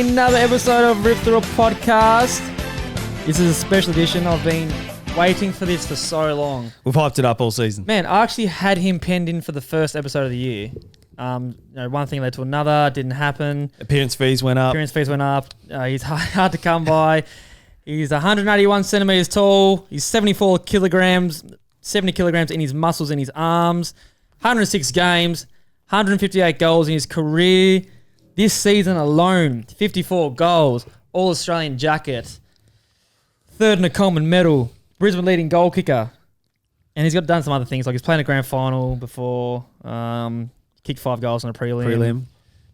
another episode of Rip Through a Podcast. This is a special edition. I've been waiting for this for so long. We've hyped it up all season. Man, I actually had him penned in for the first episode of the year. One thing led to another, didn't happen. Appearance fees went up. He's hard to come by. He's 181 centimeters tall. He's 74 kilograms, 70 kilograms in his muscles in his arms. 106 games, 158 goals in his career. This season alone, 54 goals, All-Australian jacket, third in a Coleman medal, Brisbane leading goal kicker. And he's done some other things, like he's played in a grand final before, kicked 5 goals on a prelim.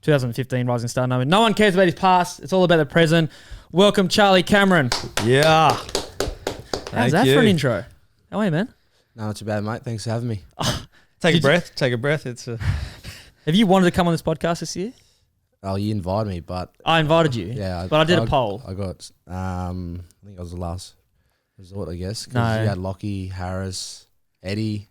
2015 Rising Star. No one cares about his past. It's all about the present. Welcome, Charlie Cameron. Yeah. How's that for an intro? How are you, man? No, not too bad, mate. Thanks for having me. Take a breath. Have you wanted to come on this podcast this year? Oh, you invited me, but... I invited you. Yeah. But I did a poll. I got... I think I was the last resort, I guess. Because No. you had Lockie, Harris, Eddie.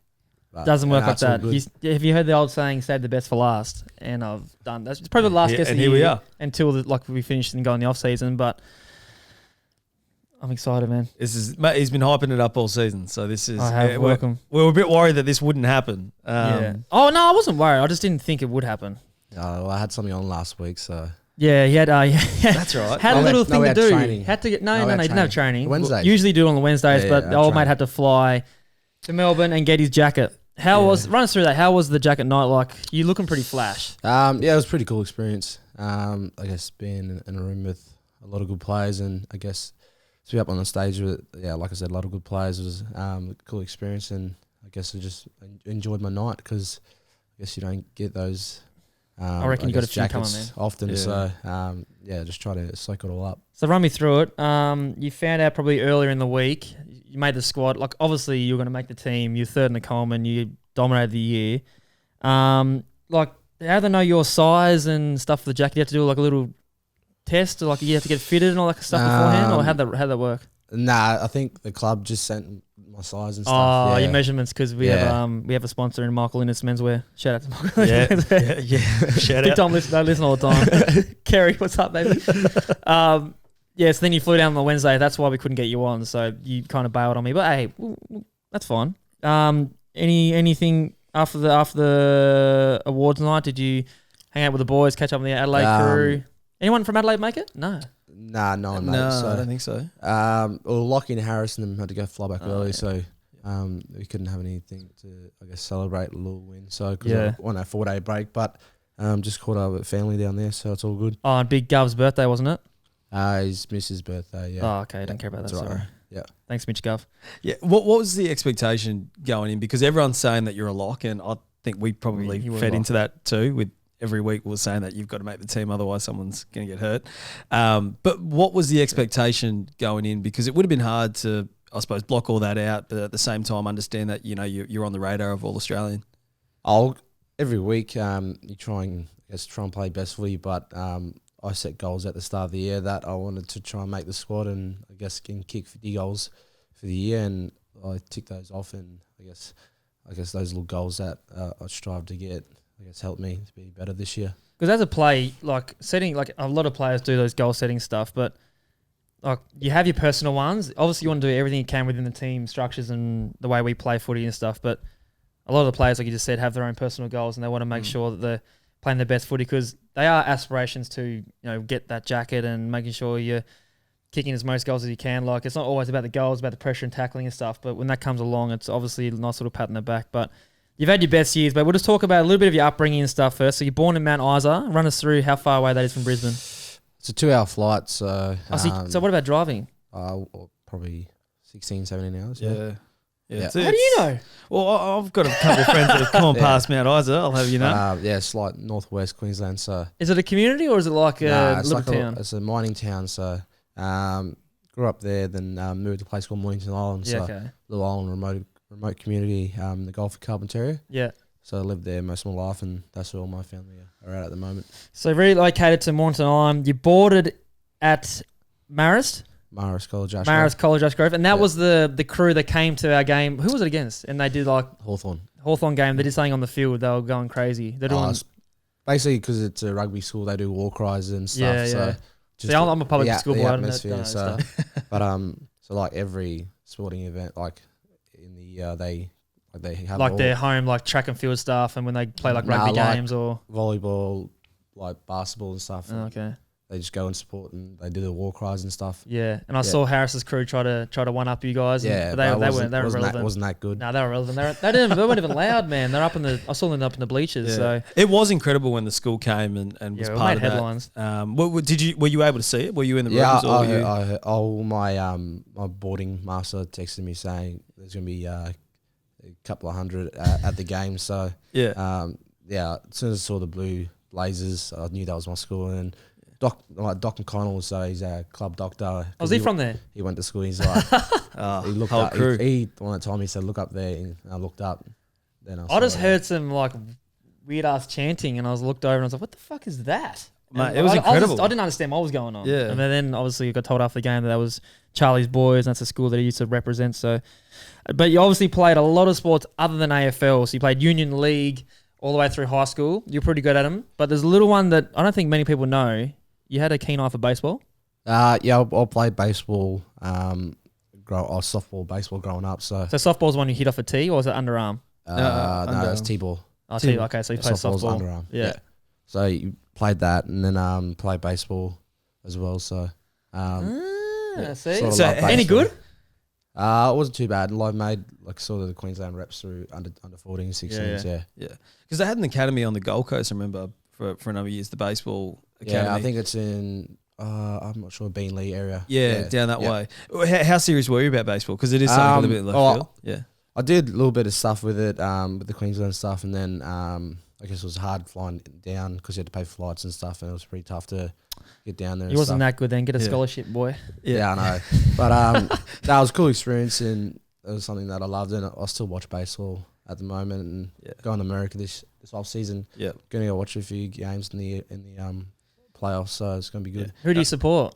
Doesn't work like that's all that. good. Have you heard the old saying, save the best for last? And I've done that. It's probably the last guest of the here year we are. until we finish and go in the off season. But I'm excited, man. He's been hyping it up all season, so this is... I have. Welcome. We were a bit worried that this wouldn't happen. Yeah. Oh, no, I wasn't worried. I just didn't think it would happen. Well, I had something on last week, so... Yeah, he had... That's right. Had a little thing to do. Training. Had to get... No, we he had didn't have training. Wednesdays. Usually do it on the Wednesdays, Yeah, but the old mate had to fly to Melbourne and get his jacket. Run us through that. How was the jacket night like? You looking pretty flash. Yeah, it was a pretty cool experience. I guess being in a room with a lot of good players and I guess to be up on the stage with, like I said, a lot of good players was a cool experience, and I guess I just enjoyed my night because I guess you don't get those... I reckon you got a few coming, jackets man. often, Yeah. so just try to soak it all up. So run me through it. You found out probably earlier in the week. You made the squad. Like obviously you were going to make the team. You're third in the Coleman. You dominated the year. Like how do they know your size and stuff for the jacket? You have to do like a little test, or like you have to get fitted and all that stuff beforehand, or how'd that work? Nah, I think the club just sent my size and stuff. Oh, yeah. your measurements, because we have a sponsor in Michael Innes Menswear. Shout out to Michael Innes Menswear. Yeah. Shout Big out. time listener, listen all the time. Kerry, what's up, baby? So then you flew down on the Wednesday. That's why we couldn't get you on. So you kind of bailed on me. But hey, that's fine. Anything after the awards night? Did you hang out with the boys, catch up with the Adelaide crew? Anyone from Adelaide make it? No. Nah, no one, mate. No, So, I don't think so. Lockie and Harris and them had to go fly back early, so we couldn't have anything to, I guess, celebrate a little win. So, because I won a 4-day break, but just caught up with family down there, so it's all good. Oh, and Big Gov's birthday, wasn't it? His missus' birthday, yeah. Oh, okay. Don't care about that. That's all Sorry. right. Yeah. Thanks, Mitch Gov. Yeah. What was the expectation going in? Because everyone's saying that you're a lock, and I think we probably You were a fed lock. into that too. With every week we're saying that you've got to make the team, otherwise someone's going to get hurt. But what was the expectation going in? Because it would have been hard to, I suppose, block all that out, but at the same time understand that you're on the radar of all Australian. Every week you try and play best for you, but I set goals at the start of the year that I wanted to try and make the squad, and I guess can kick 50 goals for the year, and I ticked those off, and I guess those little goals that I strive to get, I guess, helped me to be better this year. Because as a play, like setting, like a lot of players do those goal setting stuff, but like you have your personal ones. Obviously, you want to do everything you can within the team structures and the way we play footy and stuff. But a lot of the players, like you just said, have their own personal goals, and they want to make sure that they're playing their best footy, because they are aspirations to get that jacket and making sure you're kicking as most goals as you can. Like it's not always about the goals, it's about the pressure and tackling and stuff. But when that comes along, it's obviously a nice little pat on the back. But you've had your best years, but we'll just talk about a little bit of your upbringing and stuff first. So you're born in Mount Isa. Run us through how far away that is from Brisbane. It's a 2-hour flight, so... So what about driving? Probably 16, 17 hours. Yeah. How do you know? Well, I've got a couple of friends that have come on past Mount Isa, I'll have you know. It's like northwest Queensland, so... Is it a community or is it like a little town? It's a mining town, so... grew up there, then moved to a place called Mornington Island, Yeah, so okay. little island remote community, the Gulf of Carpentaria. Yeah. So I lived there most of my life, and that's where all my family are at the moment. So relocated to Mornington Island. You boarded at Marist College, Ashgrove, and that was the crew that came to our game. Who was it against? And they did like Hawthorn game. They did something on the field. They were going crazy. They're doing basically because it's a rugby school. They do war cries and stuff. Yeah. just See, I'm a public the school boy. I don't know atmosphere. So, stuff. but so like every sporting event, like in the they have Like all their home, like track and field stuff, and when they play like rugby like games or. volleyball, like basketball and stuff. Oh, okay. They just go and support and they do the war cries and stuff. Yeah, and I saw Harris's crew try to one up you guys. Yeah, but they weren't relevant. Wasn't that good? No, they were relevant. They weren't even loud, man. They're up in the. I saw them up in the bleachers. Yeah. So it was incredible when the school came and was we part made of headlines. that. Were you able to see it? Were you in the Yeah, rooms? Or my boarding master texted me saying there's gonna be a couple of hundred at the game. So yeah, as soon as I saw the blue blazers, I knew that was my school. And Doc McConnell, so he's a club doctor. Was he from there? He went to school. He's like, he looked whole up. crew. He one at the time he said, "Look up there," and I looked up. Then I just heard some like weird ass chanting, and I was looked over and I was like, "What the fuck is that?" Mate, it was incredible. I didn't understand what was going on. Yeah. And then obviously I got told after the game that was Charlie's boys, and that's a school that he used to represent. So, but you obviously played a lot of sports other than AFL. So you played Union League all the way through high school. You're pretty good at them. But there's a little one that I don't think many people know. You had a keen eye for baseball. I played baseball. Softball, baseball growing up. So softball's the one you hit off a tee, or was it underarm? no, it's T-ball. Oh, tee. Okay, so you played Softball's softball. underarm. Yeah. So you played that, and then played baseball as well. So See? sort of So love any baseball. good? It wasn't too bad. I made sort of the Queensland reps through under 14s, 16s. Yeah. because they had an academy on the Gold Coast. I remember for a number of years, the baseball academy. Yeah, I think it's in. I'm not sure, Beanley area. Yeah, down that way. How serious were you about baseball? Because it is something a little bit left field. Yeah. I did a little bit of stuff with it, with the Queensland stuff, and then I guess it was hard flying down because you had to pay for flights and stuff, and it was pretty tough to get down there. He wasn't that good then. Get a scholarship, boy. Yeah, I know. But that was a cool experience, and it was something that I loved, and I still watch baseball at the moment, and going to America this off season. Yeah, going to go watch a few games in the playoffs, so it's going to be good. Who do you support?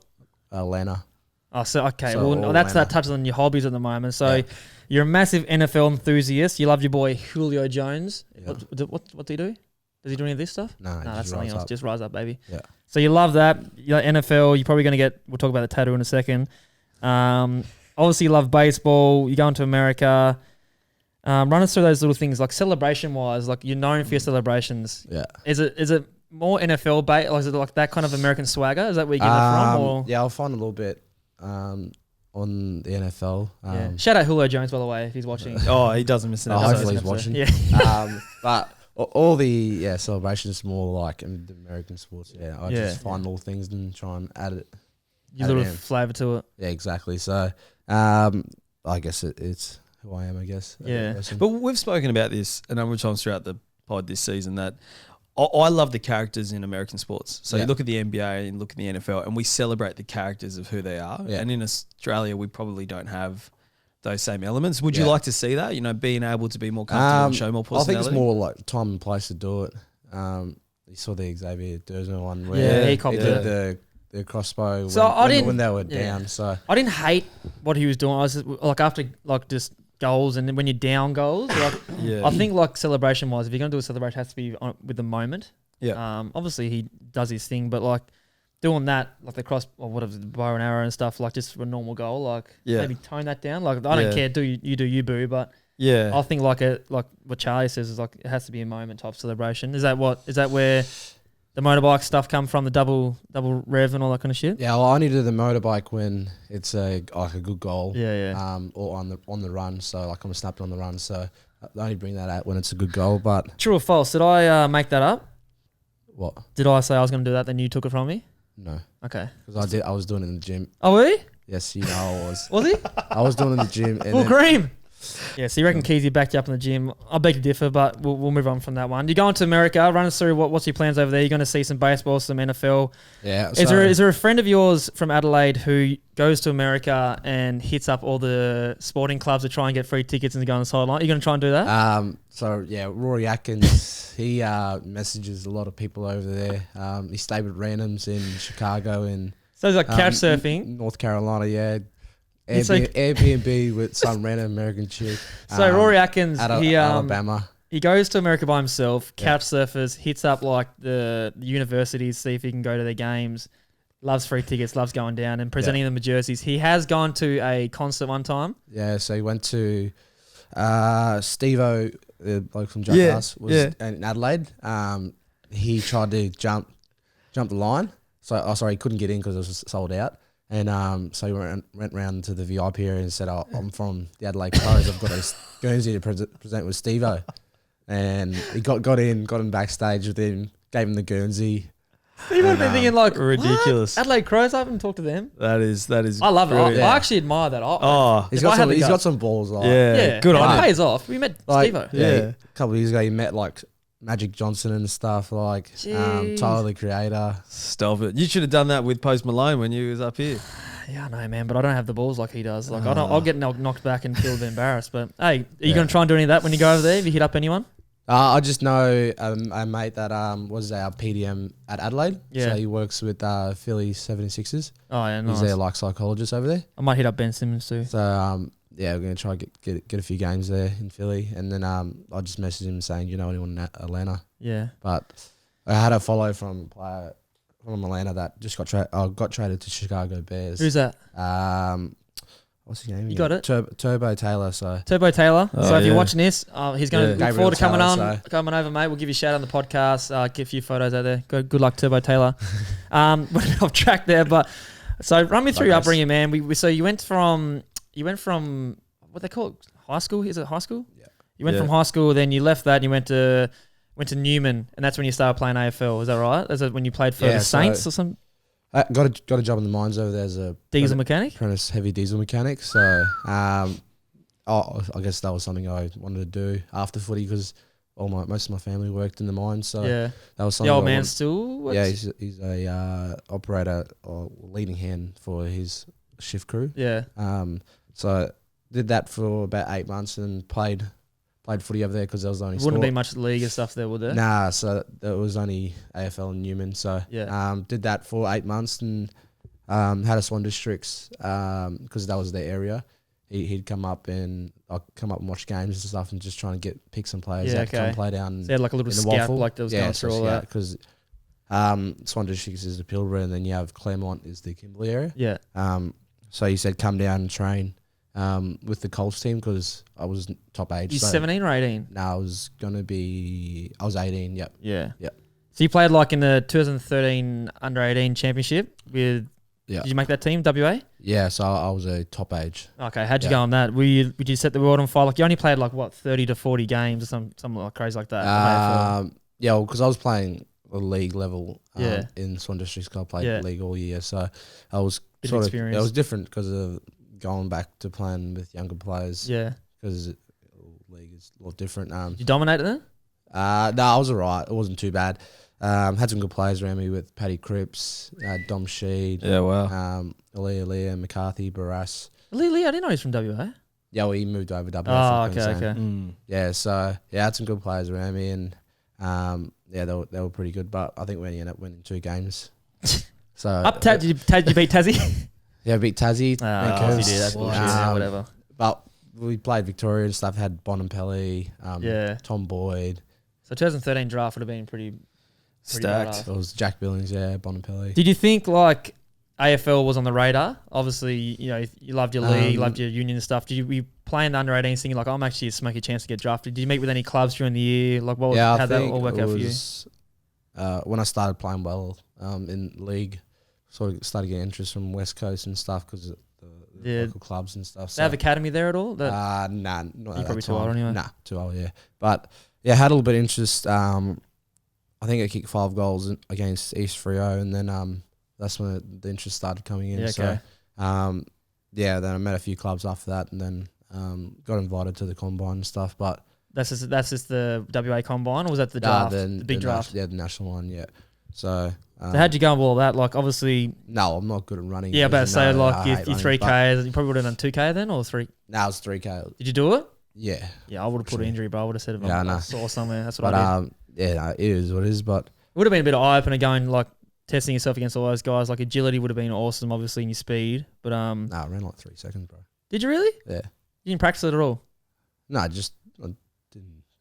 Atlanta. Oh, so okay. So Well, that Atlanta. touches on your hobbies at the moment. So you're a massive NFL enthusiast. You love your boy Julio Jones. Yeah. What do you do? Does he do any of this stuff? No, that's something else. Just rise up, baby. Yeah. So you love that. You like NFL. You're probably going to get. We'll talk about the tattoo in a second. Obviously, you love baseball. You're going to America. Run us through those little things, like celebration wise. Like you're known for your celebrations. Yeah. Is it more NFL based? Or is it like that kind of American swagger? Is that where you get it from? Or? Yeah, I'll find a little bit on the NFL. Shout out Julio Jones, by the way, if he's watching. Oh, he doesn't miss an episode. Hopefully he's watching. Yeah. But all the celebrations is more like in the American sports. Yeah, I just find little things and try and add it. Use a little flavour to it. Yeah, exactly. So I guess it's who I am, I guess. Yeah. But we've spoken about this a number of times throughout the pod this season that I love the characters in American sports. So you look at the NBA and look at the NFL, and we celebrate the characters of who they are. Yeah. And in Australia, we probably don't have those same elements. Would you like to see that? You know, being able to be more comfortable and show more personality? I think it's more like time and place to do it. You saw the Xavier Dersner one where he copped did the crossbow when they were down. So I didn't hate what he was doing. I was just, like after like just goals, and then when you're down goals, like I think like celebration wise, if you're gonna do a celebration, it has to be with the moment. Yeah. Obviously he does his thing, but like doing that, like the cross or whatever, the bow and arrow and stuff, like just for a normal goal, like maybe tone that down. Like I don't care, do you boo, but I think like what Charlie says is like it has to be a moment type celebration. Is that where the motorbike stuff come from, the double rev and all that kind of shit? Yeah, well, I only do the motorbike when it's a good goal. Or on the run. So like I'm snapping on the run. So I only bring that out when it's a good goal. But true or false? Did I make that up? What? Did I say I was going to do that, then you took it from me? No. Okay. Because I was doing it in the gym. Oh, were you? Yes, you know I was. Was he? I was doing it in the gym. And full cream. Yeah, so you reckon Keezy backed you up in the gym. I beg to differ, but we'll move on from that one. You're going to America. Run us through what's your plans over there. You're going to see some baseball, some NFL. Yeah. Is there a friend of yours from Adelaide who goes to America and hits up all the sporting clubs to try and get free tickets and go on the sideline? Are you going to try and do that? Rory Atkins, he messages a lot of people over there. He stayed with randoms in Chicago and so he's like couch surfing. North Carolina, yeah. Airbnb with some random American chick. So Rory Atkins, Alabama. He goes to America by himself, couch surfers, hits up like the universities, see if he can go to their games. Loves free tickets, loves going down and presenting them with jerseys. He has gone to a concert one time. Yeah, so he went to Steve-O, the bloke from Jump Us, was in Adelaide. He tried to jump the line. So, he couldn't get in because it was sold out. And so he went round to the VIP area and said, I'm from the Adelaide Crows. I've got a Guernsey to present with Steve-O. And he got him backstage with him, gave him the Guernsey. You might be thinking like, ridiculous. what? Adelaide Crows, I haven't talked to them. That is. I love it. I actually admire that. He's got some balls. Like, good on him. him. Pays off. We met Steve-O. A couple of years ago, he met like Magic Johnson and stuff, like Tyler the Creator. Stop it. You should have done that with Post Malone when you was up here. Yeah, I know, man, but I don't have the balls like he does. Like I'll get knocked back and feel a bit embarrassed. But hey, are you going to try and do any of that when you go over there? Have you hit up anyone? I just know a mate that was our PDM at Adelaide. Yeah. So he works with Philly 76ers. Oh, yeah, nice. He's their like psychologist over there. I might hit up Ben Simmons too. So we're gonna try get a few games there in Philly, and then I just messaged him saying, you know anyone in Atlanta? Yeah. But I had a follow from a player from Atlanta that just got traded to Chicago Bears. Who's that? What's his name? You got it? Turbo Taylor. Turbo Taylor. Oh, so if you're watching this, he's going to look forward to coming Taylor, coming over, mate. We'll give you a shout out on the podcast. Get a few photos out there. Good luck, Turbo Taylor. Went off track there, but so run me through your upbringing, man. So you went from what they call it, high school. Is it high school? Yeah. You went from high school, then you left that, and you went to Newman, and that's when you started playing A.F.L. Is that right? Is that when you played for the Saints or something? I got a job in the mines over there as a diesel mechanic, apprentice heavy diesel mechanic. So, I guess that was something I wanted to do after footy because most of my family worked in the mines. So that was something. The old man still works? Yeah, he's a operator or leading hand for his shift crew. Yeah. So did that for about 8 months and played footy over there because there was only wouldn't be much league and stuff there, would there? Nah, so there was only A.F.L. and Newman. So did that for 8 months and had a Swan Districts because that was their area. He'd come up and I'd come up and watch games and stuff and just trying to pick some players out to come play down. So they had like a little scout like that was going through all that. Because Swan Districts is the Pilbara and then you have Claremont is the Kimberley area. Yeah. So he said come down and train with the Colts team because I was top age. You're 17 or 18? No, I was 18, yep. Yeah. Yep. So you played like in the 2013 under-18 championship with, did you make that team, WA? Yeah, so I was a top age. Okay, how'd you go on that? Would you set the world on fire? Like you only played like, what, 30 to 40 games or something like crazy like that? Yeah, because I was playing a league level in Swan Districts because I played the league all year. So I was it was different because of going back to playing with younger players. Yeah. Because the league is a lot different. Did you dominate it then? No, I was all right. It wasn't too bad. Had some good players around me with Paddy Cripps, Dom Sheed. Yeah, wow. Leah, McCarthy, Barras. Lee, I didn't know he was from WA. Yeah, well, he moved over to WA. Oh, okay. Yeah, so I had some good players around me and they were pretty good, but I think we only ended up winning 2 games. So did you beat Tassie? Yeah, beat Tassie. Oh, you did. That's bullshit. Whatever. But we played Victoria and stuff. Had Bonampelli, Tom Boyd. So 2013 draft would have been pretty stacked. It was Jack Billings, Bonampelli. Did you think like A.F.L. was on the radar? Obviously, you loved your league, loved your union and stuff. Did you be playing the under-18s thinking like, I'm actually a smoky chance to get drafted? Did you meet with any clubs during the year? Like, how'd that all work out for you? When I started playing well in league, sort of started getting interest from West Coast and stuff because of the local clubs and stuff. They have academy there at all? Nah, not you're probably too old anyway. Nah, too old, yeah. But yeah, had a little bit of interest. I think I kicked 5 goals against East Freo, and then that's when the interest started coming in. Yeah, okay. So then I met a few clubs after that, and then got invited to the combine and stuff. But that's just the WA combine, or was that the draft, the big draft? The national one, yeah. So how'd you go with all that? Like, obviously... No, I'm not good at running. Yeah, but say, like, your 3K, you probably would have done 2K then, or 3? No, it was 3K. Did you do it? Yeah. Yeah, I would have put an injury, but I would have said if I saw somewhere. That's what I did. It is what it is, but... It would have been a bit of eye-opener going, like, testing yourself against all those guys. Like, agility would have been awesome, obviously, in your speed, but... I ran like 3 seconds, bro. Did you really? Yeah. You didn't practice it at all? No, I didn't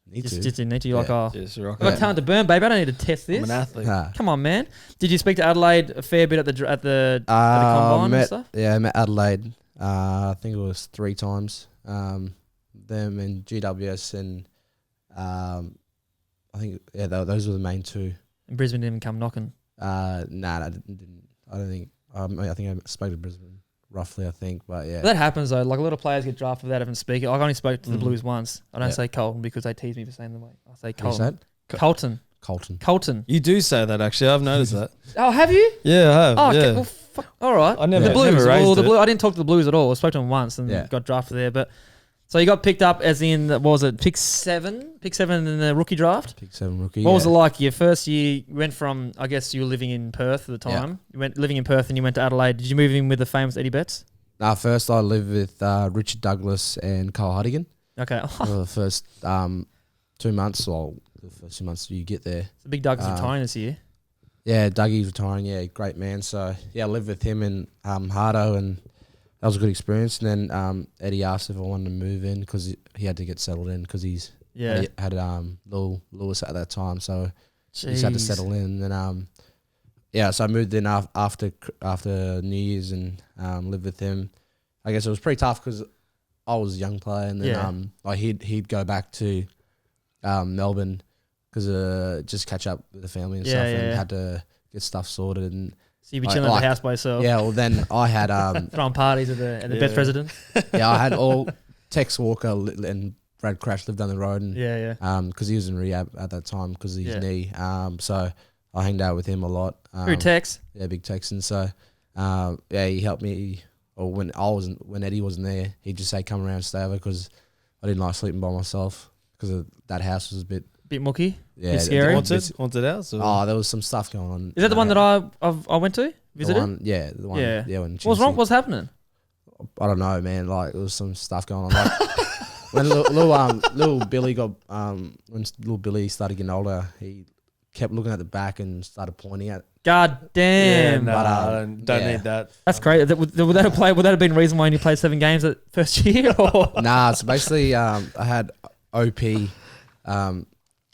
Need Just didn't need to. You're like, oh, Just rock I've got it. talent to burn, baby. I don't need to test this. I'm an athlete. Nah. Come on, man. Did you speak to Adelaide a fair bit at the combine and stuff? Yeah, I met Adelaide. I think it was 3 times. Them and GWS and I think those were the main 2. And Brisbane didn't even come knocking. Nah, I didn't. I don't think. I think I spoke to Brisbane roughly. I think, but yeah. But that happens though. Like a lot of players get drafted without even speaking. Like, I only spoke to the Mm. Blues once. I don't Yeah. say Colton because they tease me for saying the way. I say Who you Colton. said? Colton. Colton. You do say that, actually. I've noticed that. Oh, have you? Yeah, I have. Oh, yeah. okay. Well, all right. I never, The Blues. never raised Well, it. I didn't talk to the Blues at all. I spoke to them once and Yeah. got drafted there. But so you got picked up as in what was it? Pick 7 in the rookie draft. Pick 7 rookie. What was it like? Your first year, you went from, I guess you were living in Perth at the Yeah. time. You went living in Perth and you went to Adelaide. Did you move in with the famous Eddie Betts? First I lived with Richard Douglas and Carl Hardigan Okay. for the first 2 months. Well, the first 2 months you get there. The big Doug's retiring this year. Yeah, Dougie's retiring. Yeah, great man. So yeah, I lived with him and Hardo, and that was a good experience. And then Eddie asked if I wanted to move in because he had to get settled in because he had Lewis at that time, so he just had to Jeez. settle in. And so I moved in after New Year's and lived with him. I guess it was pretty tough because I was a young player, and then he'd go back to Melbourne because just catch up with the family and stuff, and had to get stuff sorted. And So you'd be chilling at the house by yourself. yeah, well then I had Throwing parties at the Betts residence. I had all Tex Walker and Brad Crash lived down the road, and because he was in rehab at that time because of his knee. So I hanged out with him a lot. Who, Tex? Yeah, big Texan. So he helped me. Or when Eddie wasn't there, he'd just say come around and stay over because I didn't like sleeping by myself because that house was a bit mucky. yeah Bit scary. Haunted house? Or? Oh, there was some stuff going on. Is that the one that I went to? Visited? The one. Yeah. When What's wrong? What's happening? I don't know, man. Like there was some stuff going on. Like when little Billy got when little Billy started getting older, he kept looking at the back and started pointing at. God damn. I don't need that. That's great. Would that have been the reason why you played 7 games at first year? Or? Nah, so basically I had OP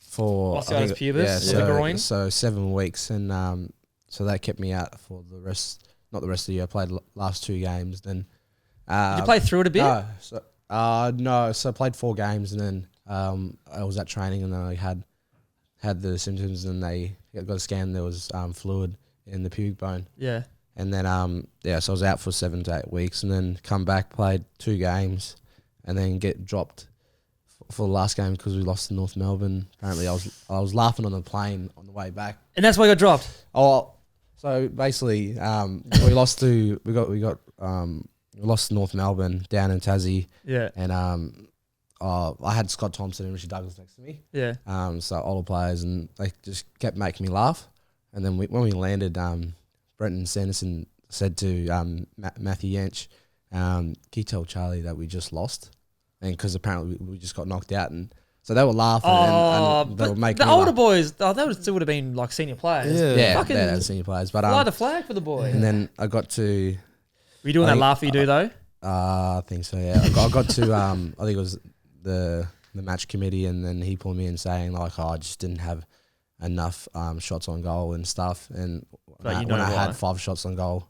for Osteitis pubis, the groin. So 7 weeks, and so that kept me out for the rest. Not the rest of the year. I played last 2 games. Then Did you play through it a bit? No, so I played 4 games, and then I was at training, and then I had the symptoms, and they got a scan. There was fluid in the pubic bone. Yeah. And then so I was out for 7 to 8 weeks, and then come back, played 2 games, and then get dropped for the last game because we lost to North Melbourne. Apparently, I was laughing on the plane on the way back. And that's why you got dropped. Oh, so basically, we lost to North Melbourne down in Tassie. Yeah. And I had Scott Thompson and Richard Douglas next to me. Yeah. So older players, and they just kept making me laugh. And then when we landed, Brenton Sanderson said to Matthew Yench, can you tell Charlie that we just lost? And because apparently we just got knocked out, and so they were laughing. And they were making the older boys, they still would have been like senior players. Yeah, Fucking they were senior players. But fly the flag for the boy. and then I got to. Were you doing that laugh you do though? I think so. Yeah, I got to. I think it was the match committee, and then he pulled me in saying like, I just didn't have enough shots on goal and stuff, and when I had 5 shots on goal,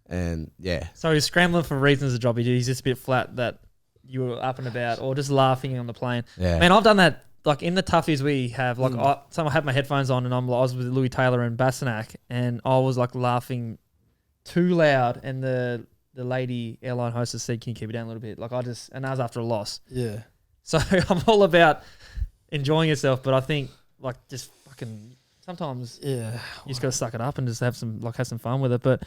and yeah. So he's scrambling for reasons to drop you. He's just a bit flat that you were up and about, or just laughing on the plane. Yeah. Man, I've done that. Like in the toughies we have, like I had my headphones on, and I was with Louis Taylor and Bassanak, and I was like laughing too loud, and the lady airline hostess said, "Can you keep it down a little bit?" Like and that was after a loss. Yeah. So I'm all about enjoying yourself, but I think like just fucking sometimes you just gotta suck it up and just have some fun with it. But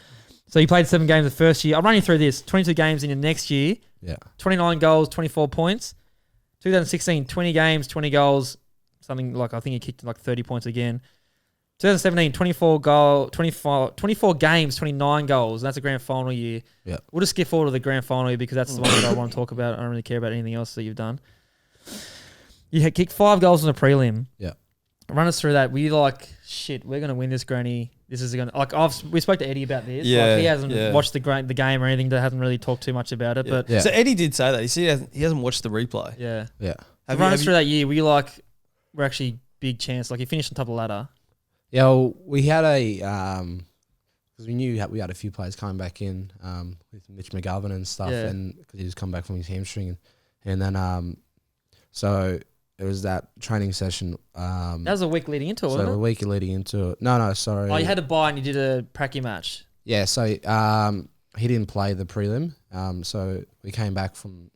so you played 7 games the first year. I'll run you through this. 22 games in your next year. Yeah. 29 goals, 24 points. 2016, 20 games, 20 goals. Something like I think he kicked like 30 points again. 2017, 24 games, 29 goals. That's a grand final year. Yeah. We'll just skip forward to the grand final year because that's the one that I want to talk about. I don't really care about anything else that you've done. You had kicked 5 goals in a prelim. Yeah. Run us through that. Were you like, shit, we're going to win this, Granny? This is going to... Like, we spoke to Eddie about this. Yeah. Like, he hasn't watched the game or anything. That hasn't really talked too much about it. Yeah. But So Eddie did say that. He said he hasn't watched the replay. Yeah. Yeah. Run us through that year. Were you like... were actually big chance? Like you finished on top of the ladder. Yeah, well, we had a because we knew we had a few players coming back in with Mitch McGovern and stuff, and because he just come back from his hamstring, and then so it was that training session. That was a week leading into it, so wasn't a it? week leading into it. No, sorry. Oh, you had to buy and you did a pracky match. Yeah, so he didn't play the prelim. So we came back from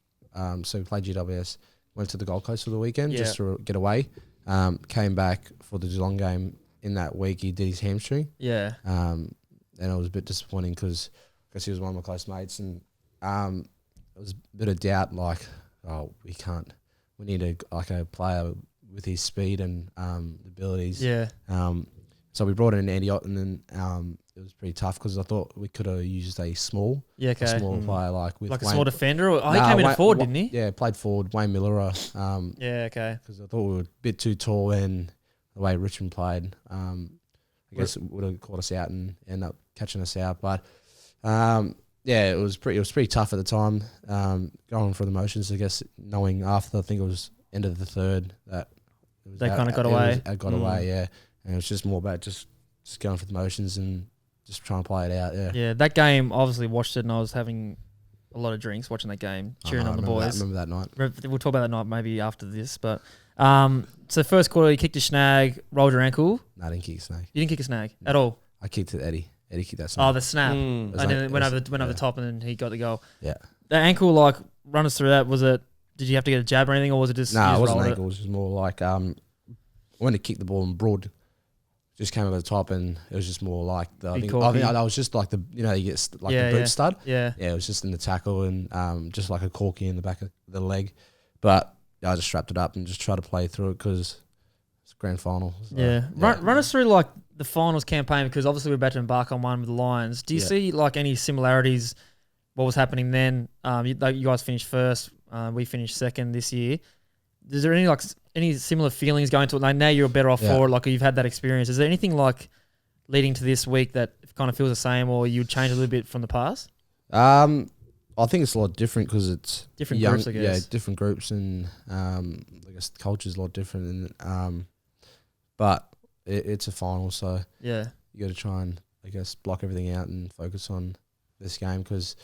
so we played GWS, went to the Gold Coast for the weekend just to get away. Came back for the Geelong game in that week. He did his hamstring. Yeah. And it was a bit disappointing because he was one of my close mates, and it was a bit of doubt like, we need a player with his speed and abilities. Yeah. So we brought in Andy Ott, and then it was pretty tough because I thought we could have used a small player like with like a Wayne, small defender. He came in a forward, didn't he? Yeah, played forward. Wayne Miller. Yeah. Okay. Because I thought we were a bit too tall, and the way Richmond played, I guess it would have caught us out and ended up catching us out. But it was pretty tough at the time. Going through the motions, I guess, knowing after I think it was end of the third that they kind of got away. Got away, yeah. And it was just more about just going for the motions and just trying to play it out, yeah. Yeah, that game, obviously watched it, and I was having a lot of drinks watching that game, cheering on the boys. I remember that night. We'll talk about that night maybe after this. But so first quarter, you kicked a snag, rolled your ankle. No, I didn't kick a snag. You didn't kick a snag at all? I kicked it, Eddie. Eddie kicked that snag. Oh, the snap. And then it went over the top, and then he got the goal. Yeah. The ankle, like, run us through that. Did you have to get a jab or anything, or was it just... No, it wasn't ankle. It was just more like when to kick the ball and broad just came over the top, and it was just more like I think I was just like you get like the boot stud. Yeah. Yeah, it was just in the tackle and just like a corky in the back of the leg. But I just strapped it up and just tried to play through it because it's a grand final. So, yeah. Run us through like the finals campaign, because obviously we're about to embark on one with the Lions. Do you see like any similarities, what was happening then? You guys finished first. We finished second this year. Is there any similar feelings going to it? Like now you're better off forward, like you've had that experience. Is there anything like leading to this week that kind of feels the same, or you'd change a little bit from the past? I think it's a lot different because it's different groups, I guess. Yeah, different groups, and I guess the culture's a lot different. And but it's a final, so yeah, you got to try and I guess block everything out and focus on this game, because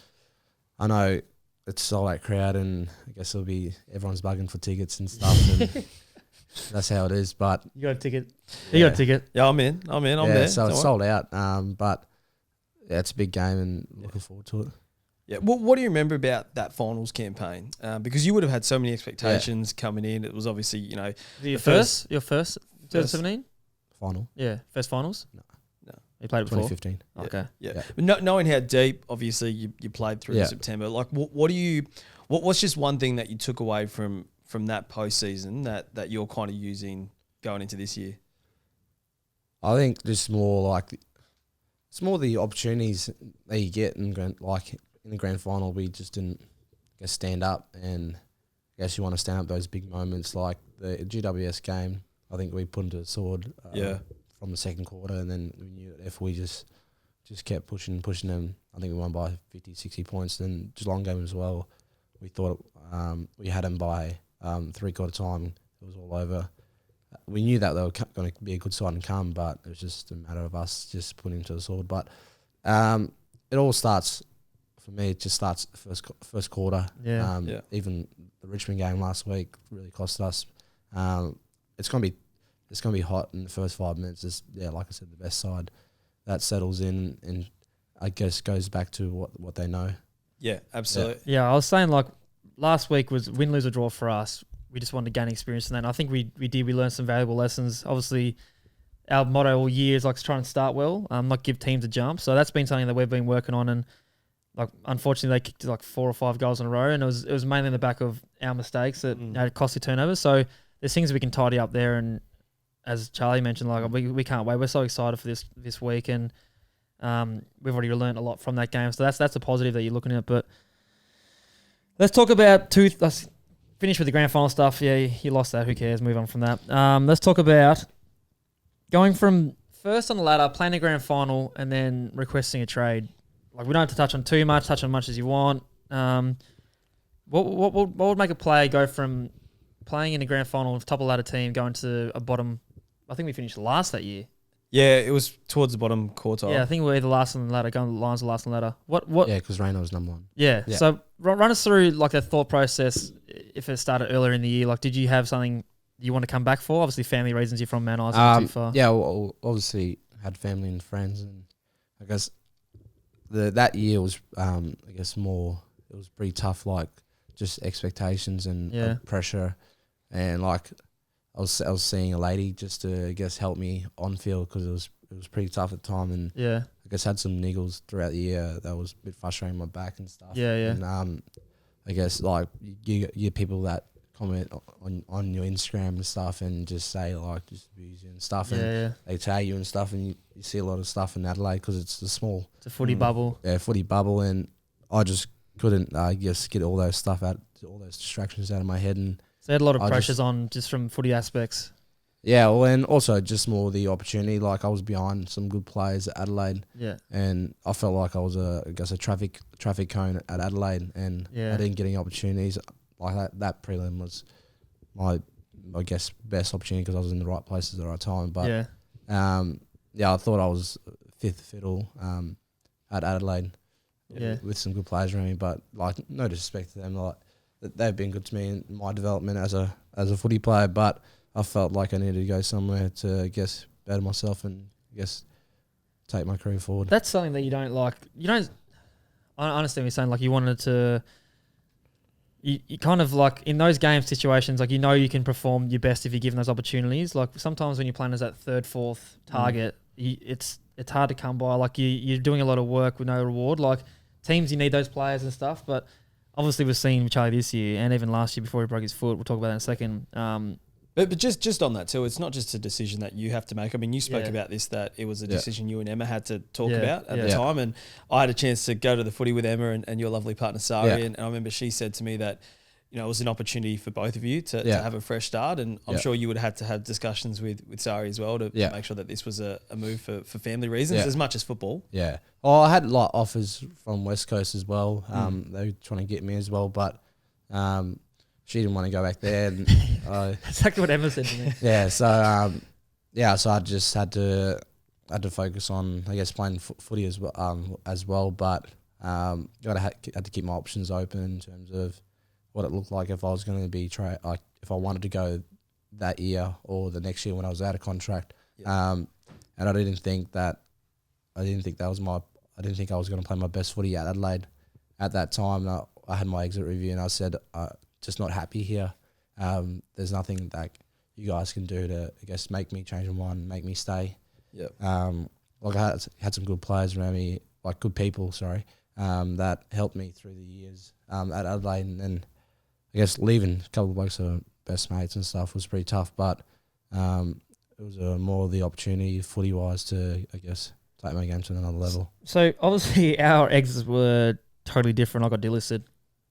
I know it's a sold-out crowd, and I guess everyone's bugging for tickets and stuff, and that's how it is. But you got a ticket. You got a ticket. Yeah, I'm in. I'm there. So it's sold out. But yeah, it's a big game, and looking forward to it. Yeah. What do you remember about that finals campaign? Because you would have had so many expectations coming in. It was obviously your first 2017 final. Yeah, first finals. No. You played it before? 2015. Yeah. Okay. Yeah. But knowing how deep, obviously, you played through September, like what's just one thing that you took away from that postseason that you're kind of using going into this year? I think just more like it's more the opportunities that you get in the grand final. We just didn't stand up, and I guess you want to stand up those big moments like the GWS game. I think we put into the sword. From the second quarter, and then we knew that if we just kept pushing them, I think we won by 50, 60 points. Then Geelong game as well, we thought we had them by three-quarter time. It was all over. We knew that they were going to be a good side and come, but it was just a matter of us just putting to the sword. But it all starts, for me, it just starts first quarter. Yeah. Even the Richmond game last week really cost us. It's going to be hot in the first 5 minutes. It's, like I said, the best side that settles in, and I guess goes back to what they know. Yeah, absolutely. Yeah, I was saying like last week was win, lose or draw for us. We just wanted to gain experience in that. And I think we did. We learned some valuable lessons. Obviously, our motto all year is like to try and start well, not give teams a jump. So that's been something that we've been working on. And like unfortunately, they kicked like 4 or 5 goals in a row, and it was mainly in the back of our mistakes that had costly turnovers. So there's things we can tidy up there. And as Charlie mentioned, like we can't wait. We're so excited for this week, and we've already learned a lot from that game. So that's a positive that you're looking at. But let's talk about let's finish with the grand final stuff. Yeah, you lost that. Who cares? Move on from that. Let's talk about going from first on the ladder, playing the grand final, and then requesting a trade. Like we don't have to touch on too much. Touch on much as you want. What would make a player go from playing in a grand final with top of ladder team, going to a bottom. I think we finished last that year. Yeah, it was towards the bottom quartile. Yeah, I think we were either last on the ladder, going to the Lions or last on the ladder. What? Yeah, because Rayner was number 1. Yeah. Yeah. So run us through like that thought process. If it started earlier in the year, like, did you have something you want to come back for? Obviously, family reasons. You're from Mount Isa, not too far. Yeah, well, obviously had family and friends, and I guess that year was, I guess more. It was pretty tough, like just expectations and pressure, and like I was seeing a lady just to, I guess, help me on field because it was pretty tough at the time, and I guess had some niggles throughout the year that was a bit frustrating my back and stuff. And I guess like you get people that comment on your Instagram and stuff and just say like just abuse you and stuff, and they tag you and stuff, and you see a lot of stuff in Adelaide because it's a footy bubble. Yeah, footy bubble, and I just couldn't, I guess, get all those distractions out of my head, and so you had a lot of pressures on just from footy aspects. Yeah, well, and also just more the opportunity. Like I was behind some good players at Adelaide, and I felt like I was a traffic cone at Adelaide, and I didn't get any opportunities. Like that prelim was my, I guess, best opportunity because I was in the right places at the right time. But I thought I was fifth fiddle at Adelaide with some good players around me. But like, no disrespect to them, like they've been good to me in my development as a footy player. But I felt like I needed to go somewhere to, I guess, better myself and, I guess, take my career forward. That's something that you don't like. You don't. I understand what you're saying. Like you wanted to. You kind of like in those game situations, like you can perform your best if you're given those opportunities. Like sometimes when you're playing as that third, fourth target, it's hard to come by. Like you're doing a lot of work with no reward. Like teams, you need those players and stuff. But obviously we've seen Charlie this year and even last year before he broke his foot. We'll talk about that in a second. But just on that too, it's not just a decision that you have to make. I mean, you spoke about this, that it was a decision you and Emma had to talk about at the time. And I had a chance to go to the footy with Emma and your lovely partner, Sari. And I remember she said to me that, it was an opportunity for both of you to have a fresh start. And I'm sure you would have had to have discussions with Sari as well to make sure that this was a move for family reasons as much as football. Yeah. Well, I had like offers from West Coast as well. They were trying to get me as well, but she didn't want to go back there. And that's exactly what Emma said to me. So I just had to focus on, I guess, playing footy as well. But had to keep my options open in terms of what it looked like if I was going to be if I wanted to go that year or the next year when I was out of contract. And I didn't think I was going to play my best footy at Adelaide at that time. I had my exit review and I said, just not happy here. There's nothing that you guys can do to, I guess, make me change my mind, make me stay. Like I had some good players around me, like good people, that helped me through the years at Adelaide. And then I guess leaving a couple of blokes who were best mates and stuff was pretty tough, but it was more the opportunity footy-wise to, I guess, take my game to another level. So obviously our exits were totally different. I got delisted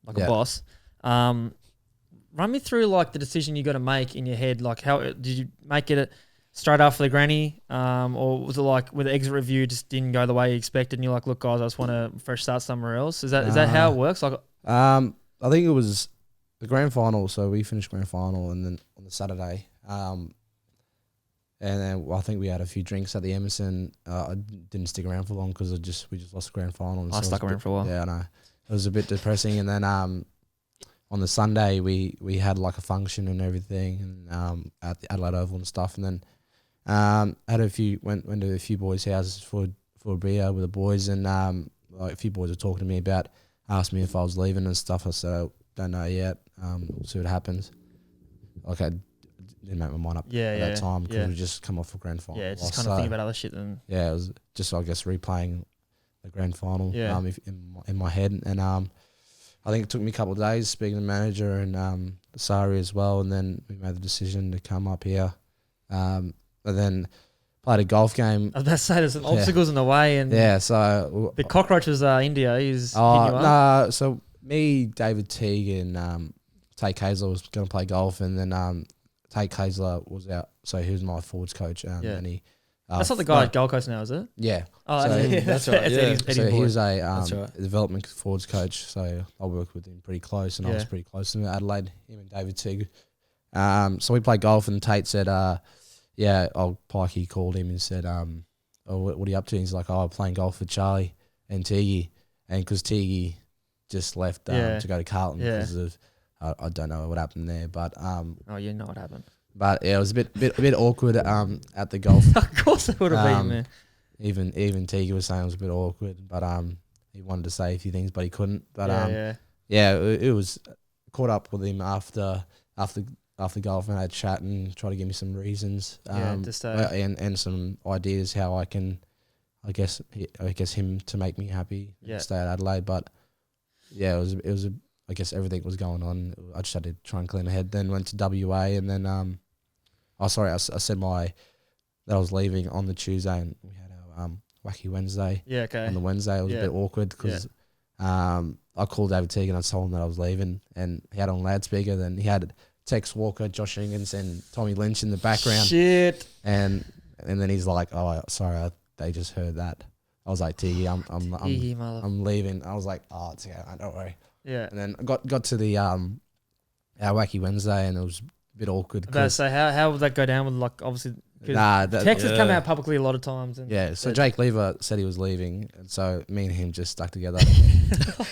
like a boss. Run me through like the decision you got to make in your head. Like how did you make it straight after the granny, or was it like with the exit review just didn't go the way you expected and you're like, look guys, I just want to fresh start somewhere else? Is that how it works? Like I think it was the grand final. So we finished grand final and then on the Saturday, and then I think we had a few drinks at the Emerson. I didn't stick around for long because we just lost the grand final. And I stuck around for a while. Yeah, I know. It was a bit depressing, and then on the Sunday we had like a function and everything, and at the Adelaide Oval and stuff, and then went to a few boys' houses for a beer with the boys, and like a few boys were talking to me about, asked me if I was leaving and stuff. I said, I don't know yet. We'll see what happens. Like I didn't make my mind up at that time because we just come off a grand final. Yeah, just kind of think about other shit then. Yeah, it was just, I guess, replaying the grand final in my head, and I think it took me a couple of days speaking to the manager and Sari as well, and then we made the decision to come up here, and then played a golf game. I was about to say there's some obstacles in the way, and so the cockroach was India. He's hitting you up. Nah, so me, David Teague, and Tate Hazler was going to play golf, and then Tate Hazler was out, so he was my forwards coach, and he. That's not the guy at Gold Coast now, is it? Yeah. Oh, so that's right. Yeah. So he was a development forwards coach, so I worked with him pretty close, and I was pretty close to him at Adelaide. Him and David Teague So we played golf, and Tate said, old Pikey called him and said, what are you up to? And he's like, I'm playing golf with Charlie and Tiggy. And because Tiggy just left to go to Carlton because of, I don't know what happened there, but you know what happened. But yeah, it was a bit awkward at the golf. Of course it would have been, man. Even Tiggy was saying it was a bit awkward, but he wanted to say a few things, but he couldn't. But it was caught up with him after golf, and I had a chat and tried to give me some reasons, and some ideas how I can, I guess him to make me happy, stay at Adelaide. But yeah, it was I guess everything was going on. I just had to try and clear my head. Then went to WA, and then I said that I was leaving on the Tuesday, and we had our Wacky Wednesday. Yeah, okay. On the Wednesday, it was a bit awkward because I called David Teague and I told him that I was leaving, and he had on loudspeaker. Then he had Tex Walker, Josh Ingans, and Tommy Lynch in the background. Shit. And then he's like, "Oh, sorry, they just heard that." I was like, "Teague, I'm leaving." I was like, "Oh, it's okay, don't worry." Yeah. And then I got to the our Wacky Wednesday, and it was a bit awkward. So how would that go down with, like, obviously? Tex has come out publicly a lot of times. And so Jake Lever said he was leaving, and so me and him just stuck together.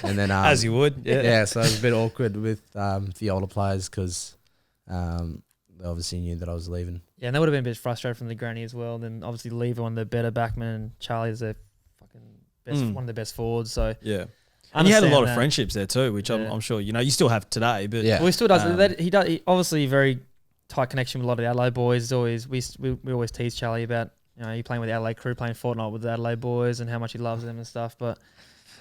And then as you would, so it was a bit awkward with the older players because they obviously knew that I was leaving. Yeah, and they would have been a bit frustrated from the granny as well. Then obviously Lever, one of the better backmen, and Charlie's a fucking best, one of the best forwards. So yeah. And you had a lot of friendships there too, which I'm sure you still have today. But well, he still does. He obviously very tight connection with a lot of the Adelaide boys. We always tease Charlie about you playing with the Adelaide crew, playing Fortnite with the Adelaide boys, and how much he loves them and stuff. But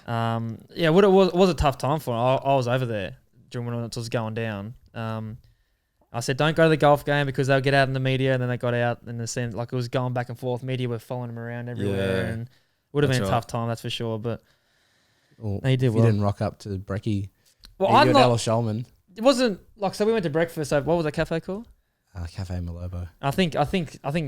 it was a tough time for him. I was over there during when it was going down. I said, don't go to the golf game because they'll get out in the media, and then they got out in the sense like it was going back and forth. Media were following him around everywhere, and it would have been a tough time, that's for sure. But he did well. You didn't rock up to the brekkie. Well, I'm not. Ella Shulman. It wasn't like so. We went to breakfast. So what was that cafe called? Cafe Malobo. I think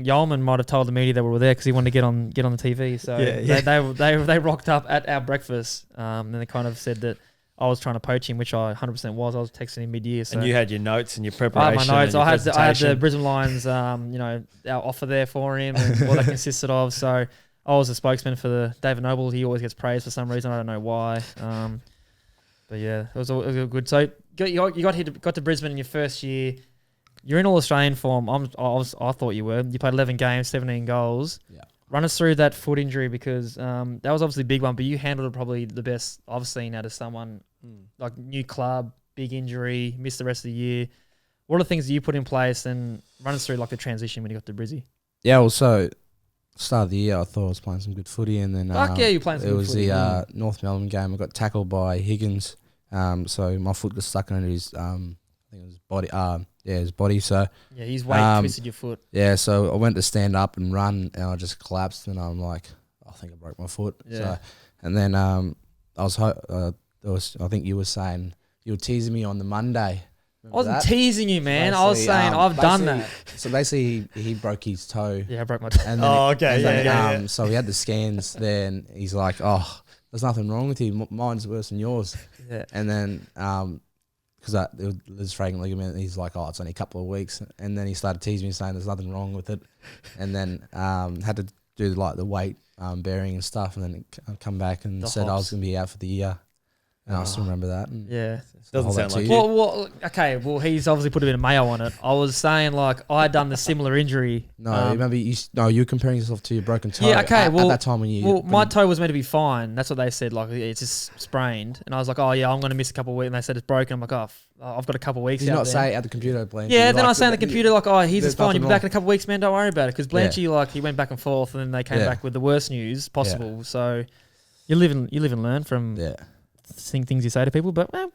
Yeoman might have told the media that we were there because he wanted to get on the TV. So they rocked up at our breakfast. And they kind of said that I was trying to poach him, which I 100% was. I was texting him mid-year. So. And you had your notes and your preparation. I had my notes. I had the Brisbane Lions, our offer there for him and what that consisted of. So I was a spokesman for the David Noble. He always gets praised for some reason. I don't know why. But yeah, it was all good. So you got to Brisbane in your first year. You're in All-Australian form. I thought you were. You played 11 games, 17 goals. Yeah. Run us through that foot injury because that was obviously a big one, but you handled it probably the best I've seen out of someone. Like new club, big injury, missed the rest of the year. What are the things that you put in place, and run us through like the transition when you got to Brizzy? Yeah, well, so start of the year I thought I was playing some good footy, and then you're playing some good footy. It was the North Melbourne game. I got tackled by Higgins, so my foot got stuck under his I think it was body. His body. So yeah, his weight twisted your foot. Yeah, so I went to stand up and run, and I just collapsed, and I'm like, I think I broke my foot. Yeah. So, and then I think you were saying you were teasing me on the Monday. I wasn't teasing you, man. I was saying I've done that. So basically, he broke his toe. Yeah, I broke my toe. And then, So we had the scans there, and he's like, "Oh, there's nothing wrong with you. Mine's worse than yours." Yeah. And then because it was fragment ligament, he's like, "Oh, it's only a couple of weeks." And then he started teasing me, saying there's nothing wrong with it. And then had to do like the weight bearing and stuff, and then come back and said I was going to be out for the year. And I still remember that. And yeah. Doesn't sound like you. Well, he's obviously put a bit of mayo on it. I was saying like I had done the similar injury. No, remember you're comparing yourself to your broken toe. Yeah, okay. At that time when you. Well, my toe was meant to be fine. That's what they said. Like it's just sprained, and I was like, oh yeah, I'm going to miss a couple of weeks. And they said it's broken. I'm like, I've got a couple of weeks. Did you not say at the computer, Blanchy? Yeah, then I say on the computer like, he's just fine. You'll be back in a couple of weeks, man. Don't worry about it. Because Blanchy, like, he went back and forth, and then they came back with the worst news possible. Yeah. So you live and learn from. Yeah. Things you say to people, but whatever,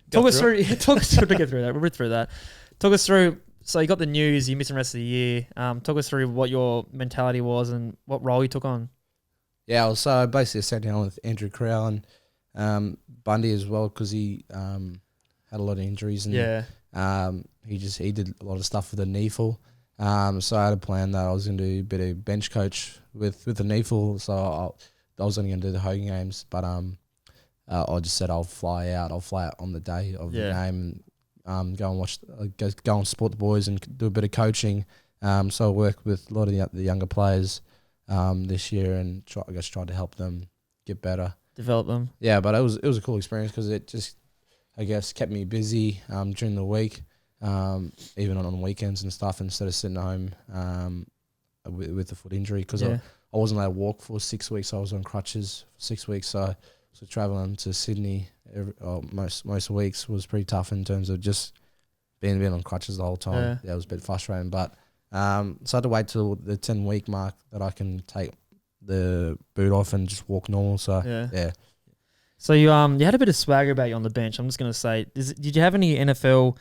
talk us through to get through that. We'll read through that. Talk us through. So you got the news, you missed the rest of the year. Talk us through what your mentality was and what role you took on. Yeah, well, so basically I sat down with Andrew Crowell and Bundy as well because he had a lot of injuries and he did a lot of stuff with the knee-full. So I had a plan that I was going to do a bit of bench coach with the knee-full. So I was only going to do the Hogan games, but I just said I'll fly out on the day of the game. And go and watch, go and support the boys and do a bit of coaching. So I work with a lot of the younger players this year and try to help them get better, develop them. Yeah, but it was a cool experience because it just, I guess, kept me busy during the week, even on weekends and stuff, instead of sitting at home with the foot injury, because I wasn't allowed to walk for 6 weeks. I was on crutches for 6 weeks, so traveling to Sydney most weeks was pretty tough in terms of just being on crutches the whole time. Yeah, it was a bit frustrating, but so I had to wait till the 10-week mark that I can take the boot off and just walk normal. So yeah. So you had a bit of swagger about you on the bench. I'm just gonna say, did you have any NFL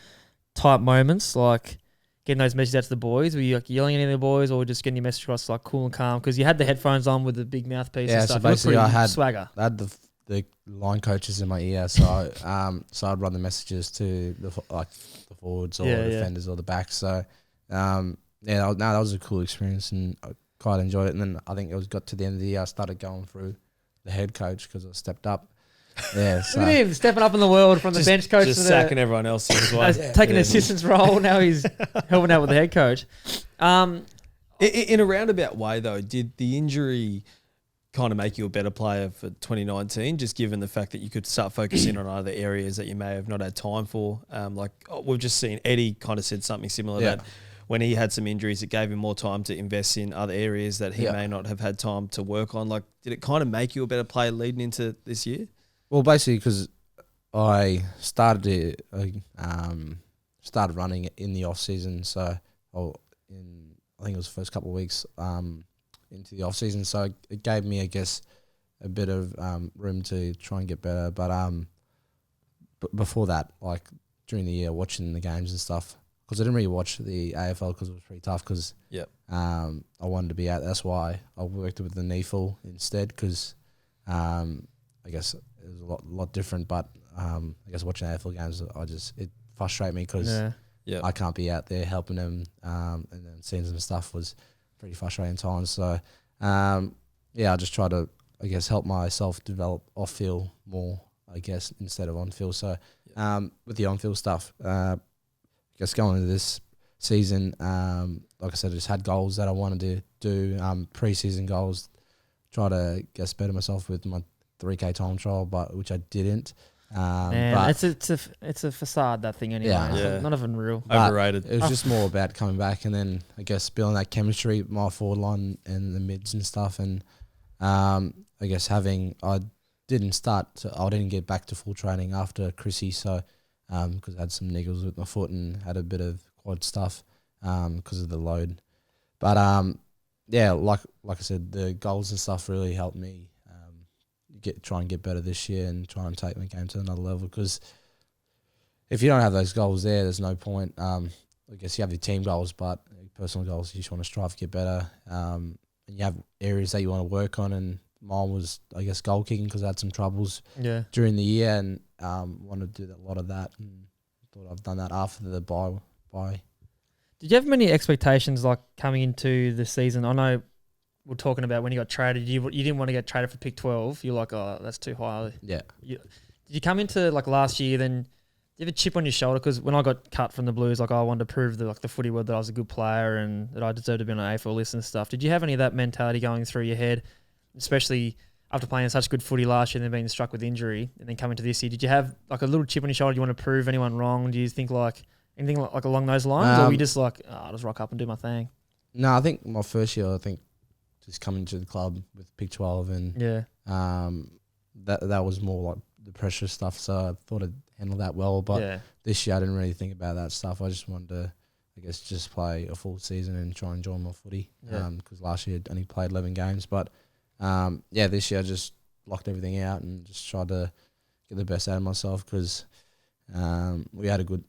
type moments, like getting those messages out to the boys? Were you like yelling at any of the boys, or just getting your message across like cool and calm? Because you had the headphones on with the big mouthpiece and stuff. So basically I had swagger. I had the line coaches in my ear, so I'd run the messages to the forwards or the defenders or the backs. So that was a cool experience and I quite enjoyed it. And then I think got to the end of the year, I started going through the head coach because I stepped up. Yeah, so. Look at him stepping up in the world from the bench coach just to sacking everyone else as well. Taking an assistant's role. Now he's helping out with the head coach. In a roundabout way, though, did the injury kind of make you a better player for 2019, just given the fact that you could start focusing on other areas that you may have not had time for? We've just seen Eddie kind of said something similar that when he had some injuries, it gave him more time to invest in other areas that he may not have had time to work on. Like, did it kind of make you a better player leading into this year? Well, basically, because I started running in the off season, so I think it was the first couple of weeks into the off season, so it gave me, I guess, a bit of room to try and get better. But before that, like during the year, watching the games and stuff, because I didn't really watch the A.F.L. because it was pretty tough. Because I wanted to be out. That's why I worked with the A.F.L. instead, because I guess it was a lot different, but I guess watching AFL games, it frustrated me because I can't be out there helping them, and then seeing some stuff was pretty frustrating times. So I just try to, I guess, help myself develop off field more, I guess, instead of on field. So with the on field stuff, I guess going into this season, like I said, I just had goals that I wanted to do, pre-season goals, try to better myself with my 3K time trial, but which I didn't. But it's a facade, that thing anyway. Yeah. Not even real. Overrated. It was just more about coming back and then I guess building that chemistry, my forward line and the mids and stuff. And I guess I didn't get back to full training after Chrissy, so because I had some niggles with my foot and had a bit of quad stuff because of the load. But like I said, the goals and stuff really helped me try and get better this year and try and take my game to another level, because if you don't have those goals there's no point. I guess you have your team goals, but personal goals, you just want to strive to get better, and you have areas that you want to work on, and mine was, I guess, goal kicking, because I had some troubles during the year and wanted to do a lot of that, and thought I've done that after the bye. Did you have many expectations like coming into the season? I know we're talking about when you got traded, you didn't want to get traded for pick 12. You're like, oh, that's too high. Yeah. Did you come into like last year, then you have a chip on your shoulder? Because when I got cut from the Blues, like I wanted to prove the footy world that I was a good player and that I deserved to be on an A.F.L. list and stuff. Did you have any of that mentality going through your head, especially after playing such good footy last year and then being struck with injury and then coming to this year? Did you have like a little chip on your shoulder? Do you want to prove anyone wrong? Do you think like anything like along those lines? Or were you just like, I'll just rock up and do my thing? No, I think my first year, just coming to the club with pick 12 and that was more like the pressure stuff, so I thought I'd handle that well, but this year I didn't really think about that stuff. I just wanted to, I guess, just play a full season and try and enjoy my footy, because last year I only played 11 games, but this year I just locked everything out and just tried to get the best out of myself, because we had a good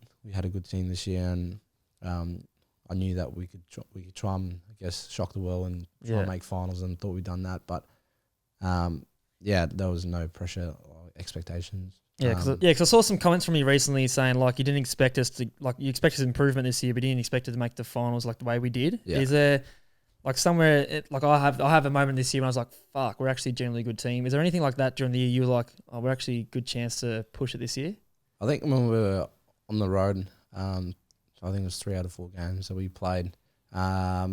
team this year, and I knew that we could try and, I guess, shock the world and try and make finals, and thought we'd done that. But there was no pressure or expectations. Because I saw some comments from you recently saying like you didn't expect us to, like you expected improvement this year, but you didn't expect us to make the finals like the way we did. Yeah. Is there like somewhere I have a moment this year when I was like, fuck, we're actually a generally good team. Is there anything like that during the year you were like, oh, we're actually a good chance to push it this year? I think when we were on the road. I think it was 3 out of 4 games that we played. I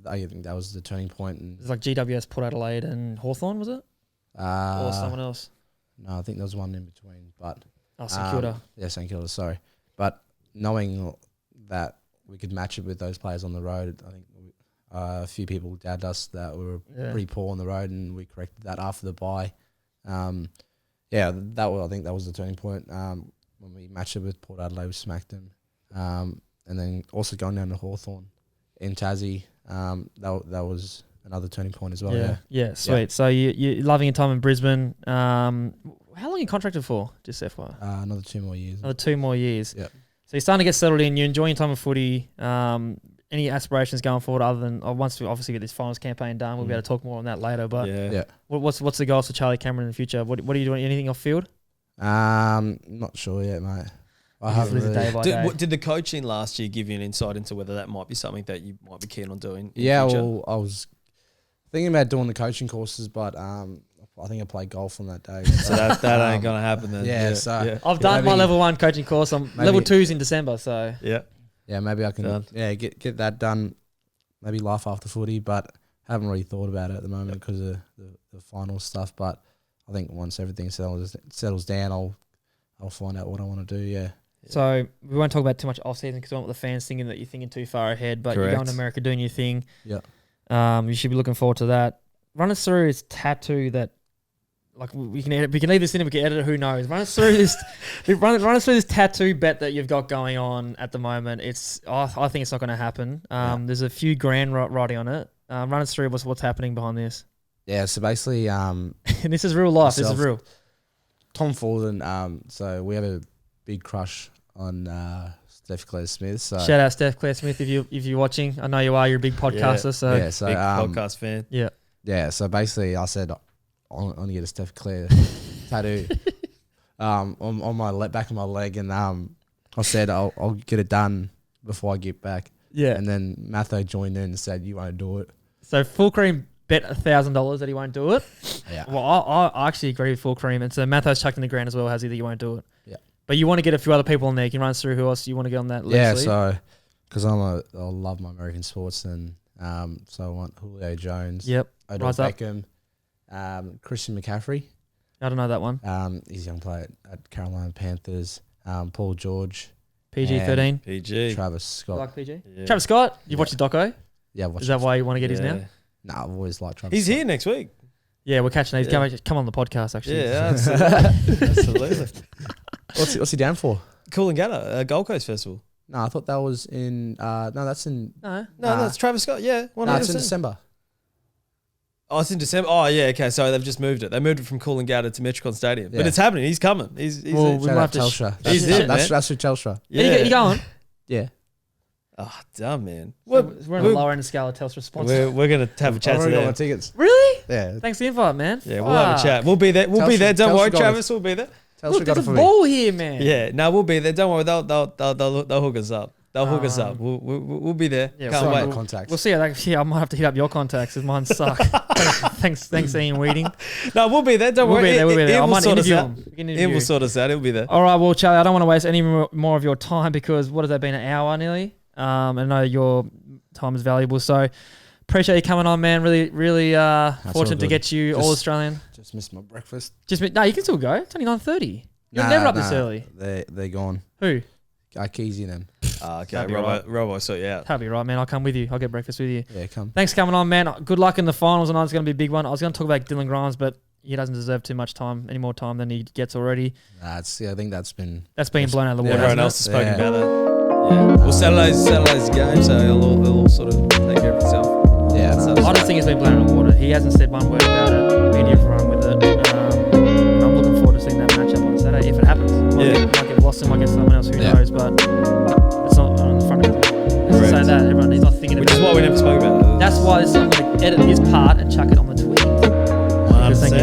think that was the turning point. And It's like GWS, Port Adelaide, and Hawthorn, was it? Or someone else? No, I think there was one in between. But St Kilda. Yeah, St Kilda. Sorry, but knowing that we could match it with those players on the road, I think a few people doubted us that we were pretty poor on the road, and we corrected that after the bye. I think that was the turning point. When we matched it with Port Adelaide, we smacked them. And then also going down to Hawthorn in Tassie, that was another turning point as well. Yeah, sweet. Yeah. So you're loving your time in Brisbane. How long are you contracted for? Just FYI. Another 2 more years. Another 2 more years. Yeah. So you're starting to get settled in. You're enjoying your time of footy. Any aspirations going forward other than once we obviously get this finals campaign done, we'll be able to talk more on that later. But what's the goals for Charlie Cameron in the future? What are you doing? Anything off field? Not sure yet, mate. I haven't really. Day by day. Did the coaching last year give you an insight into whether that might be something that you might be keen on doing? Yeah, well, I was thinking about doing the coaching courses, but I think I played golf on that day. So that ain't gonna happen then. I've done my level 1 coaching course. I'm level 2's in December, so maybe I can get that done. Maybe life after footy, but haven't really thought about it at the moment because of the final stuff. But I think once everything settles down, I'll find out what I want to do. Yeah. So we won't talk about too much off season because I don't want the fans thinking that you're thinking too far ahead. But You're going to America doing your thing. Yeah. You should be looking forward to that. Run us through his tattoo that, like we can edit, we can leave this in and we can edit it. Who knows? Run us through this. run us through this tattoo bet that you've got going on at the moment. I think it's not going to happen. There's a few grand riding on it. Run us through what's happening behind this. Yeah. So basically, and this is real life. This is real. Tom Forden. So we have a big crush on Steph Claire Smith. So shout out Steph Claire Smith if you're watching. I know you are. You're a big podcaster. So big podcast fan. Yeah. Yeah. So basically, I said I want to get a Steph Claire tattoo on my back of my leg, and I said I'll get it done before I get back. Yeah. And then Matho joined in and said you won't do it. So Full Cream bet $1,000 that he won't do it. Yeah. Well, I actually agree with Full Cream, and so Matho's chucked in the ground as well. Has he that you won't do it? Yeah. But you want to get a few other people in there. Can you run us through who else you want to get on that list? Yeah. So because I love my American sports, and so I want Julio Jones. Yep. Odell Beckham. Christian McCaffrey. I don't know that one. He's a young player at Carolina Panthers. Paul George. PG-13. PG. Travis Scott. Like PG? Yeah. Travis Scott? You've watched the doco? Yeah, I've watched Is that why you want to get his now? Nah, I've always liked Travis He's Scott. here next week. Yeah, we're catching him. He's come on the podcast, actually. Yeah, absolutely. What's he down for? Coolangatta, Gold Coast Festival. No, I thought that was in... no, that's in... No, that's Travis Scott, yeah. 100%. No, it's in December. Oh, it's in December. Oh, yeah, okay. So they've just moved it. They moved it from Coolangatta to Metricon Stadium. Yeah. But it's happening. He's coming. He's well, we shout might out have Telstra. He's there, That's through Telstra. Yeah. You going? Yeah. Oh, damn, man. We're on the lower end of scale of Telstra sponsor. We're going to have a chat I've already today. got my tickets. Really? Yeah. Thanks for the invite, man. Yeah, we'll have a chat. We'll be there. We'll be there. Don't worry, Travis. We'll be there. Telstra Look, got there's it a for me. ball here, man. Yeah, no, we'll be there. Don't worry. They'll hook us up. They'll hook us up. We'll be there. Yeah, can't wait. Contacts. We'll see. I might have to hit up your contacts because mine suck. thanks, Ian Weeding. No, we'll be there. Don't worry. We'll be there. I might interview him. Ian will sort us out. He'll be there. All right, well, Charlie, I don't want to waste any more of your time because what has that been, an hour nearly? I know your time is valuable, so appreciate you coming on, man. Really, really fortunate to get you all Australian. Just missed my breakfast. No, you can still go. It's only 9:30. You're never up this early. They're gone. Who? Keezy and them. Okay, Robbo, sort you out. That'll be right, man. I'll come with you. I'll get breakfast with you. Yeah, come. Thanks for coming on, man. Good luck in the finals. I know it's going to be a big one. I was going to talk about Dylan Grimes, but he doesn't deserve too much time, any more time than he gets already. I think that's been blown out of the water. Everyone else has spoken about that. Yeah. Well, Saturday's game, so he'll sort of take care of himself. Yeah, I just think it's been blown out of the water. He hasn't said one word about it. Media have run with it. And I'm looking forward to seeing that matchup on Saturday if it happens. Might get Boston, might get someone else, who knows, but it's not on the front of his mind. Let's say that, everyone, he's not thinking about it. Which is why we never spoke about it. That's why I'm going to edit his part and chuck it on the tweet.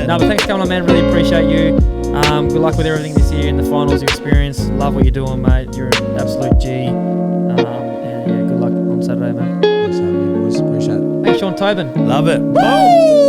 No, but thanks for coming on, man. Really appreciate you. Good luck with everything this year in the finals experience. Love what you're doing, mate. You're an absolute G. And yeah, good luck on Saturday, man. Thanks for having me, boys. Appreciate it. Thanks, Sean Tobin. Love it. Boom.